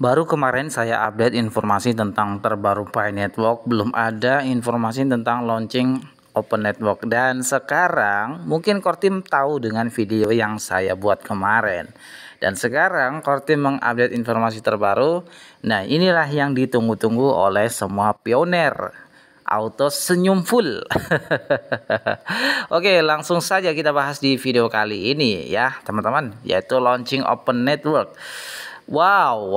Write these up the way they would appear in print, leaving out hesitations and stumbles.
Baru kemarin saya update informasi tentang terbaru Pi Network, belum ada informasi tentang launching Open Network. Dan sekarang mungkin core team tahu dengan video yang saya buat kemarin. Dan sekarang core team mengupdate informasi terbaru. Nah, inilah yang ditunggu-tunggu oleh semua pioner. Auto senyum full. Oke, langsung saja kita bahas di video kali ini ya teman-teman, yaitu launching Open Network. Wow.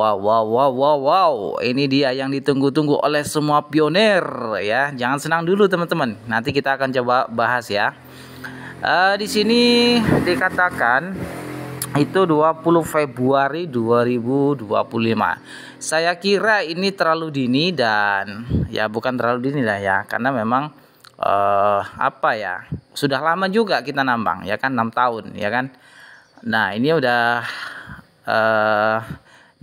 Ini dia yang ditunggu-tunggu oleh semua pioner ya. Jangan senang dulu teman-teman. Nanti kita akan coba bahas ya. Di sini dikatakan itu 20 Februari 2025. Saya kira ini terlalu dini, dan ya bukan terlalu dini lah ya, karena memang sudah lama juga kita nambang ya kan, 6 tahun ya kan. Nah, ini udah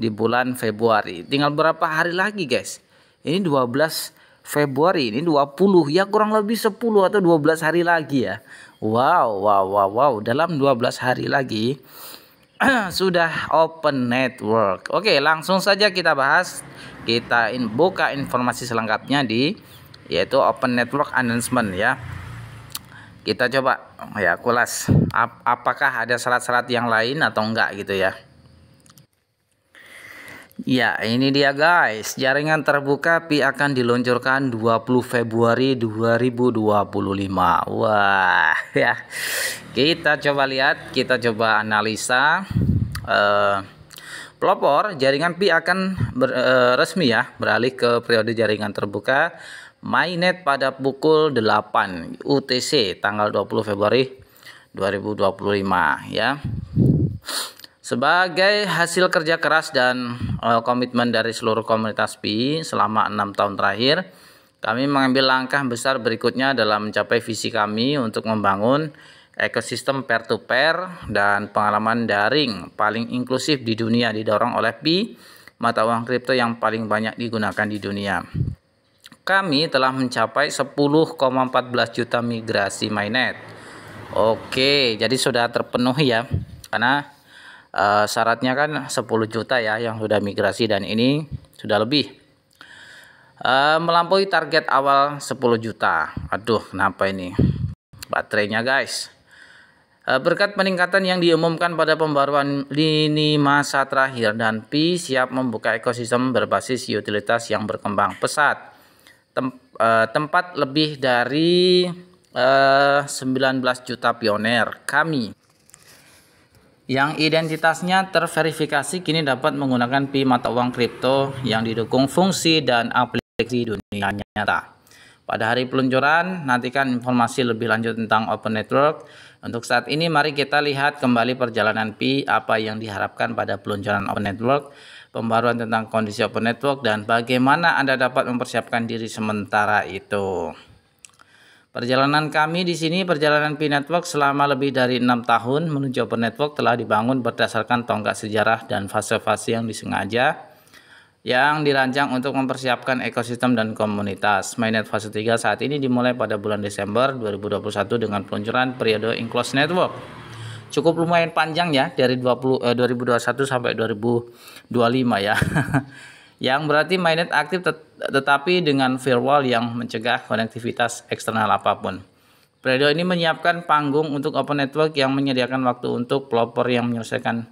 di bulan Februari, tinggal berapa hari lagi guys? Ini 12 Februari, ini 20 ya, kurang lebih 10 atau 12 hari lagi ya. Wow, dalam 12 hari lagi sudah Open Network. Oke, langsung saja kita bahas. Kita buka informasi selengkapnya yaitu Open Network Announcement ya. Kita coba ya kulas apakah ada syarat-syarat yang lain atau enggak gitu ya. Ya, ini dia guys. Jaringan terbuka Pi akan diluncurkan 20 Februari 2025. Wah, ya. Kita coba lihat, kita coba analisa. Pelopor jaringan Pi akan resmi ya beralih ke periode jaringan terbuka mainnet pada pukul 8 UTC tanggal 20 Februari 2025 ya. Sebagai hasil kerja keras dan komitmen dari seluruh komunitas Pi selama 6 tahun terakhir, kami mengambil langkah besar berikutnya dalam mencapai visi kami untuk membangun ekosistem peer-to-peer dan pengalaman daring paling inklusif di dunia, didorong oleh Pi, mata uang kripto yang paling banyak digunakan di dunia. Kami telah mencapai 10,14 juta migrasi mainnet. Oke, jadi sudah terpenuhi ya, karena syaratnya kan 10 juta ya yang sudah migrasi, dan ini sudah lebih melampaui target awal 10 juta. Aduh, kenapa ini baterainya guys? Berkat peningkatan yang diumumkan pada pembaruan lini masa terakhir, dan Pi siap membuka ekosistem berbasis utilitas yang berkembang pesat. Tempat lebih dari 19 juta pioner kami yang identitasnya terverifikasi kini dapat menggunakan Pi mata uang kripto yang didukung fungsi dan aplikasi dunia nyata. Pada hari peluncuran, nantikan informasi lebih lanjut tentang Open Network. Untuk saat ini, mari kita lihat kembali perjalanan Pi, apa yang diharapkan pada peluncuran Open Network, pembaruan tentang kondisi Open Network, dan bagaimana Anda dapat mempersiapkan diri sementara itu. Perjalanan kami di sini, perjalanan Pi Network selama lebih dari 6 tahun menuju Open Network telah dibangun berdasarkan tonggak sejarah dan fase-fase yang disengaja yang dirancang untuk mempersiapkan ekosistem dan komunitas. Mainnet fase 3 saat ini dimulai pada bulan Desember 2021 dengan peluncuran periode Enclosed Network. Cukup lumayan panjang ya, dari 2021 sampai 2025 ya. Yang berarti mainnet aktif tetapi dengan firewall yang mencegah konektivitas eksternal apapun. Periode ini menyiapkan panggung untuk Open Network yang menyediakan waktu untuk pelopor yang menyelesaikan.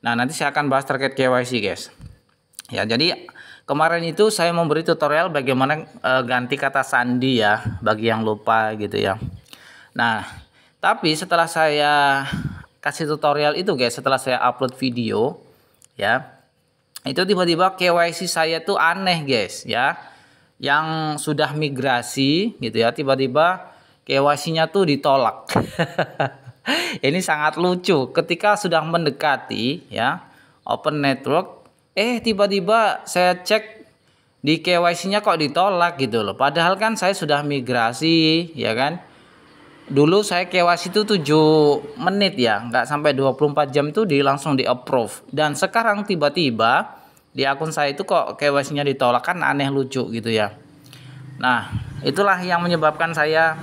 Nah, nanti saya akan bahas terkait KYC guys. Ya, jadi kemarin itu saya memberi tutorial bagaimana ganti kata sandi ya, bagi yang lupa gitu ya. Nah, tapi setelah saya kasih tutorial itu guys, setelah saya upload video ya, itu tiba-tiba KYC saya tuh aneh guys ya, yang sudah migrasi gitu ya, tiba-tiba KYC-nya tuh ditolak. Ini sangat lucu, ketika sudah mendekati ya Open Network, tiba-tiba saya cek di KYC-nya kok ditolak gitu loh, padahal kan saya sudah migrasi ya kan. Dulu saya KYC itu 7 menit ya, nggak sampai 24 jam itu langsung di approve. Dan sekarang tiba-tiba di akun saya itu kok KYC-nya ditolak, kan aneh lucu gitu ya. Nah, itulah yang menyebabkan saya,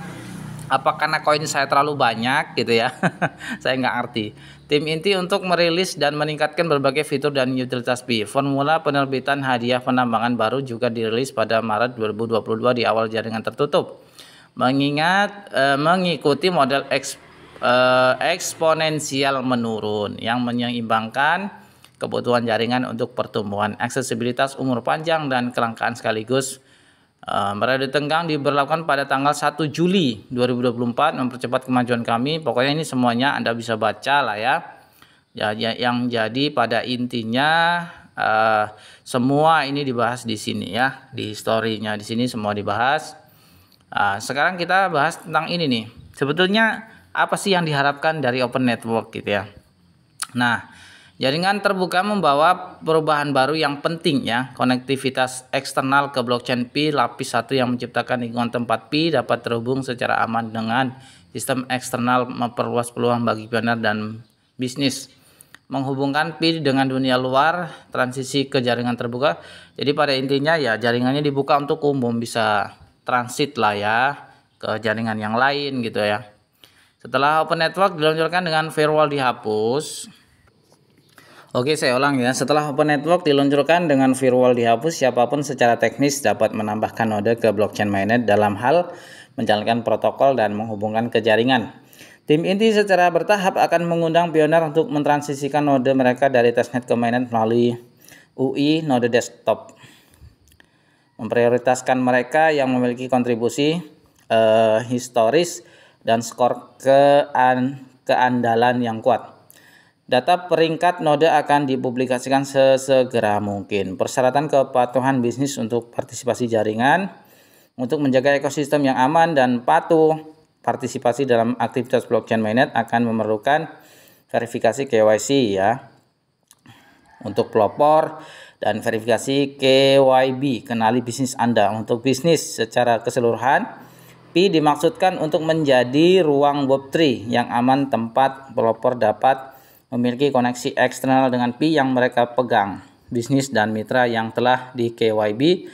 apa karena koin saya terlalu banyak gitu ya. Saya nggak ngerti. tim inti untuk merilis dan meningkatkan berbagai fitur dan utilitas Pi. Formula penerbitan hadiah penambangan baru juga dirilis pada Maret 2022 di awal jaringan tertutup. Mengikuti model eksponensial menurun yang menyeimbangkan kebutuhan jaringan untuk pertumbuhan, aksesibilitas, umur panjang, dan kelangkaan sekaligus. Periode tenggang diberlakukan pada tanggal 1 Juli 2024, mempercepat kemajuan kami. Pokoknya ini semuanya Anda bisa baca lah ya. Yang jadi pada intinya semua ini dibahas di sini ya, di story-nya di sini semua dibahas. Sekarang kita bahas tentang ini nih. Sebetulnya apa sih yang diharapkan dari Open Network gitu ya. Nah, jaringan terbuka membawa perubahan baru yang penting ya. Konektivitas eksternal ke blockchain Pi lapis 1 yang menciptakan lingkungan tempat Pi dapat terhubung secara aman dengan sistem eksternal, memperluas peluang bagi pioner dan bisnis. Menghubungkan Pi dengan dunia luar, transisi ke jaringan terbuka. Jadi pada intinya ya jaringannya dibuka untuk umum, bisa transit lah ya ke jaringan yang lain gitu ya. Setelah Open Network diluncurkan dengan firewall dihapus. Oke, saya ulang ya. Setelah Open Network diluncurkan dengan firewall dihapus, siapapun secara teknis dapat menambahkan node ke blockchain mainnet dalam hal menjalankan protokol dan menghubungkan ke jaringan. Tim inti secara bertahap akan mengundang pioner untuk mentransisikan node mereka dari testnet ke mainnet melalui UI node desktop. Memprioritaskan mereka yang memiliki kontribusi historis dan skor keandalan yang kuat. Data peringkat node akan dipublikasikan sesegera mungkin. Persyaratan kepatuhan bisnis untuk partisipasi jaringan untuk menjaga ekosistem yang aman dan patuh. Partisipasi dalam aktivitas blockchain mainnet akan memerlukan verifikasi KYC ya. Untuk pelopor dan verifikasi KYB, kenali bisnis Anda. Untuk bisnis secara keseluruhan, Pi dimaksudkan untuk menjadi ruang Web3 yang aman, tempat pelopor dapat memiliki koneksi eksternal dengan Pi yang mereka pegang. Bisnis dan mitra yang telah di KYB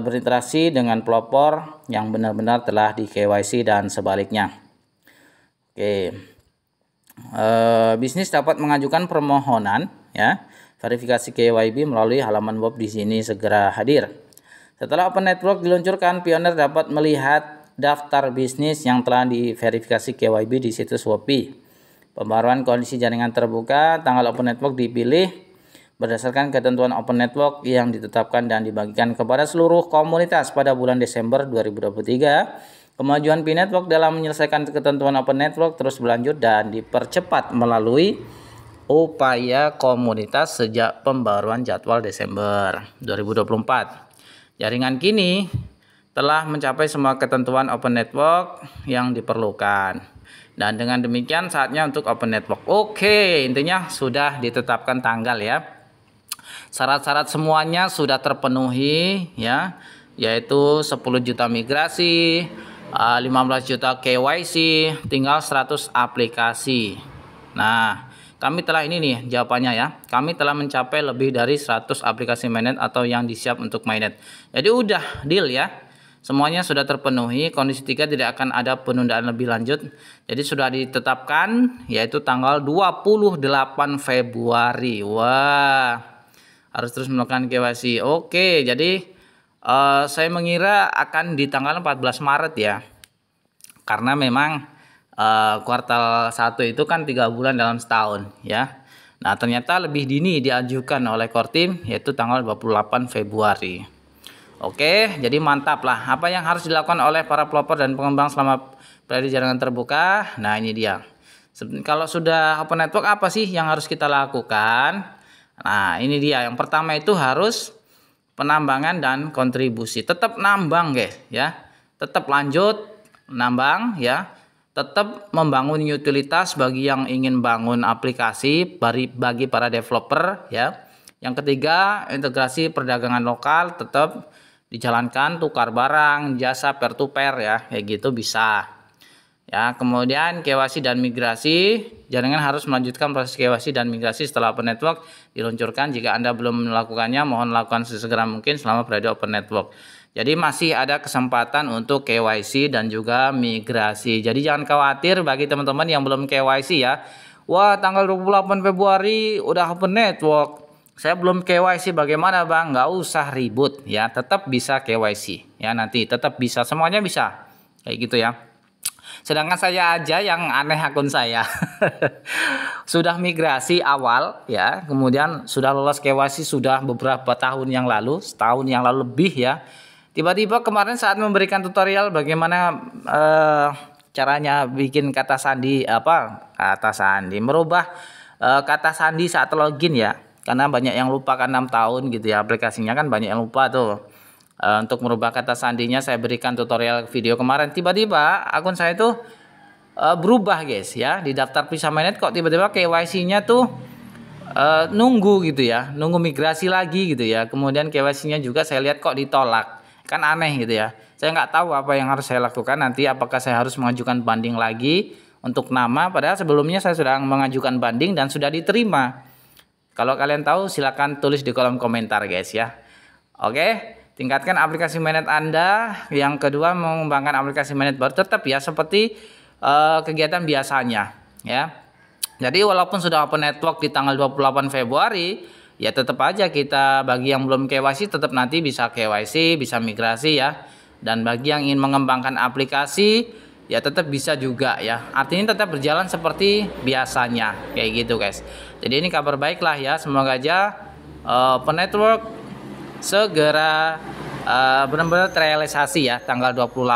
berinteraksi dengan pelopor yang benar-benar telah di KYC dan sebaliknya. Oke. Bisnis dapat mengajukan permohonan ya, verifikasi KYB melalui halaman web di sini segera hadir. Setelah Open Network diluncurkan, pioner dapat melihat daftar bisnis yang telah diverifikasi KYB di situs Shopee. Pembaruan kondisi jaringan terbuka, tanggal Open Network dipilih berdasarkan ketentuan Open Network yang ditetapkan dan dibagikan kepada seluruh komunitas pada bulan Desember 2023. Kemajuan Pi Network dalam menyelesaikan ketentuan Open Network terus berlanjut dan dipercepat melalui upaya komunitas sejak pembaruan jadwal Desember 2024. Jaringan kini telah mencapai semua ketentuan Open Network yang diperlukan. Dan dengan demikian saatnya untuk Open Network. Oke, intinya sudah ditetapkan tanggal ya. Syarat-syarat semuanya sudah terpenuhi ya, yaitu 10 juta migrasi, 15 juta KYC, tinggal 100 aplikasi. Nah, kami telah ini nih jawabannya ya. Kami telah mencapai lebih dari 100 aplikasi mainnet atau yang disiap untuk mainnet. Jadi udah deal ya. Semuanya sudah terpenuhi. Kondisi 3 tidak akan ada penundaan lebih lanjut. Jadi sudah ditetapkan yaitu tanggal 28 Februari. Wah, harus terus melakukan KYC. Oke, jadi saya mengira akan di tanggal 14 Maret ya. Karena memang kuartal 1 itu kan 3 bulan dalam setahun ya. Nah, ternyata lebih dini diajukan oleh Core Team yaitu tanggal 28 Februari. Oke, jadi mantap lah. Apa yang harus dilakukan oleh para pelopor dan pengembang selama periode jaringan terbuka? Nah, ini dia. Kalau sudah Open Network, apa sih yang harus kita lakukan? Nah, ini dia. Yang pertama itu harus penambangan dan kontribusi. Tetap nambang, guys, ya. Tetap lanjut nambang, ya. Tetap membangun utilitas bagi yang ingin bangun aplikasi bagi para developer, ya. Yang ketiga, integrasi perdagangan lokal tetap dijalankan, tukar barang, jasa peer to peer ya, kayak gitu bisa. Ya, kemudian KYC dan migrasi, jaringan harus melanjutkan proses KYC dan migrasi setelah Open Network diluncurkan. Jika Anda belum melakukannya, mohon lakukan sesegera mungkin selama periode Open Network. Jadi masih ada kesempatan untuk KYC dan juga migrasi. Jadi jangan khawatir bagi teman-teman yang belum KYC ya. wah tanggal 28 Februari udah open network, saya belum KYC, bagaimana Bang? Nggak usah ribut ya, tetap bisa KYC ya, nanti tetap bisa, semuanya bisa kayak gitu ya. Sedangkan saya aja yang aneh akun saya sudah migrasi awal ya, kemudian sudah lolos KYC sudah beberapa tahun yang lalu, setahun yang lalu lebih ya. Tiba-tiba kemarin saat memberikan tutorial bagaimana caranya bikin kata sandi, merubah kata sandi saat login ya. Karena banyak yang lupa kan, 6 tahun gitu ya aplikasinya kan, banyak yang lupa tuh. Untuk merubah kata sandinya saya berikan tutorial video kemarin. Tiba-tiba akun saya tuh berubah guys ya, di daftar Visa Mainnet kok tiba-tiba KYC-nya tuh nunggu gitu ya, nunggu migrasi lagi gitu ya. Kemudian KYC-nya juga saya lihat kok ditolak, kan aneh gitu ya. Saya nggak tahu apa yang harus saya lakukan nanti, apakah saya harus mengajukan banding lagi untuk nama, padahal sebelumnya saya sudah mengajukan banding dan sudah diterima. Kalau kalian tahu silakan tulis di kolom komentar guys ya. Oke, tingkatkan aplikasi Mainnet Anda. Yang kedua, mengembangkan aplikasi Mainnet baru tetap ya seperti kegiatan biasanya ya. Jadi walaupun sudah open network di tanggal 28 Februari, ya tetap aja kita, bagi yang belum KYC tetap nanti bisa KYC, bisa migrasi ya. Dan bagi yang ingin mengembangkan aplikasi ya tetap bisa juga ya. Artinya tetap berjalan seperti biasanya kayak gitu guys. Jadi ini kabar baik lah ya, semoga aja open network segera benar-benar terrealisasi ya tanggal 20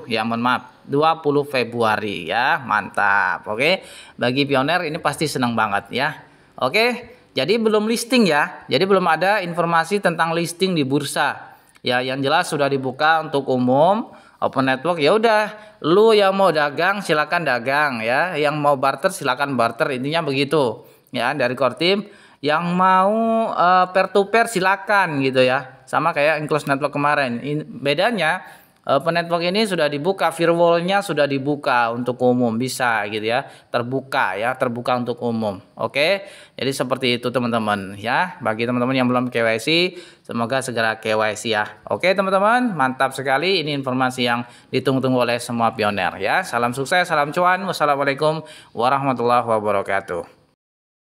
ya, mohon maaf, 20 Februari ya. Mantap. Oke, bagi pioner ini pasti senang banget ya. Oke, jadi belum listing ya, jadi belum ada informasi tentang listing di bursa ya. Yang jelas sudah dibuka untuk umum open network, ya udah, lu yang mau dagang silakan dagang ya, yang mau barter silakan barter, intinya begitu ya dari core team. Yang mau peer to peer silakan gitu ya, sama kayak Inclose Network kemarin. Bedanya open network ini sudah dibuka, firewallnya sudah dibuka untuk umum, bisa gitu ya, terbuka ya, terbuka untuk umum. Oke, jadi seperti itu teman-teman ya. Bagi teman-teman yang belum KYC, semoga segera KYC ya. Oke teman-teman, mantap sekali, ini informasi yang ditunggu-tunggu oleh semua pioner ya. Salam sukses, salam cuan, wassalamualaikum warahmatullahi wabarakatuh.